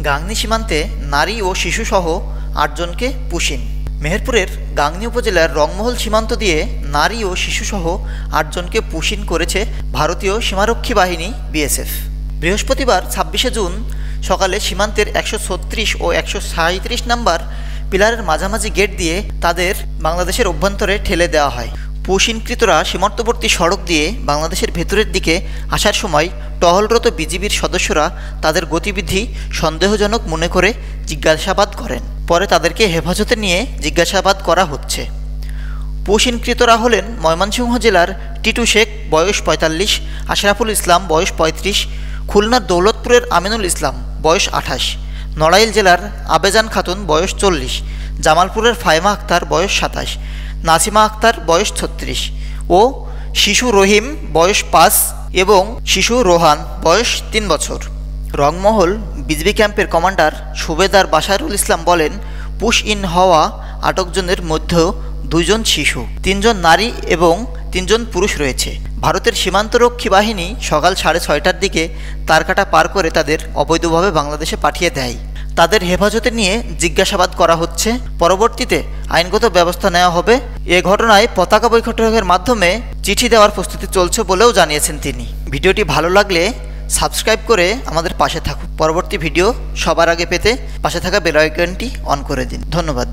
গাংনী সীমান্তে নারী ও শিশুসহ ৮ জনকে পুশিন। মেহেরপুরের গাংনী উপজেলার রংমহল সীমান্ত দিয়ে নারী ও শিশুসহ ৮ জনকে পুশিন করেছে ভারতীয় সীমারক্ষী বাহিনী বিএসএফ। বৃহস্পতিবার ২৬শে জুন সকালে সীমান্তের ১৩৬ ও ১৩৭ নম্বর পিলারের মাঝামাঝি গেট দিয়ে তাদের বাংলাদেশের অভ্যন্তরে ঠেলে দেওয়া হয়। পুশিনকৃতরা সীমান্তবর্তী সড়ক দিয়ে বাংলাদেশের ভেতরের দিকে আসার সময় টহলরত বিজিবির সদস্যরা তাদের গতিবিধি সন্দেহজনক মনে করে জিজ্ঞাসাবাদ করেন। পরে তাদেরকে হেফাজতে নিয়ে জিজ্ঞাসাবাদ করা হচ্ছে। পুশিনকৃতরা হলেন ময়মনসিংহ জেলার টিটু শেখ বয়স ৪৫, আশরাফুল ইসলাম বয়স ৩৫, খুলনার দৌলতপুরের আমিনুল ইসলাম বয়স ২৮, নড়াইল জেলার আবেজান খাতুন বয়স ৪০, জামালপুরের ফাইমা আক্তার বয়স ২৭, নাসিমা আক্তার বয়স ৩৬ ও শিশু রহিম বয়স ৫ এবং শিশু রোহান বয়স ৩ বছর। রংমহল বিজিবি ক্যাম্পের কমান্ডার সুবেদার বাশারুল ইসলাম বলেন, পুশ ইন হওয়া আটকজনের মধ্যে ২ জন শিশু, ৩ জন নারী এবং ৩ জন পুরুষ রয়েছে। ভারতের সীমান্তরক্ষী বাহিনী সকাল ৬:৩০টার দিকে তারকাটা পার করে তাদের অবৈধভাবে বাংলাদেশে পাঠিয়ে দেয়। তাদের হেফাজতে নিয়ে জিজ্ঞাসাবাদ করা হচ্ছে। পরবর্তীতে আইনগত ব্যবস্থা নেওয়া হবে। এ ঘটনায় পতাকা বৈঠকের মাধ্যমে চিঠি দেওয়ার প্রস্তুতি চলছে বলেও জানিয়েছেন তিনি। ভিডিওটি ভালো লাগলে সাবস্ক্রাইব করে আমাদের পাশে থাকুন। পরবর্তী ভিডিও সবার আগে পেতে পাশে থাকা বেল আইকনটি অন করে দিন। ধন্যবাদ।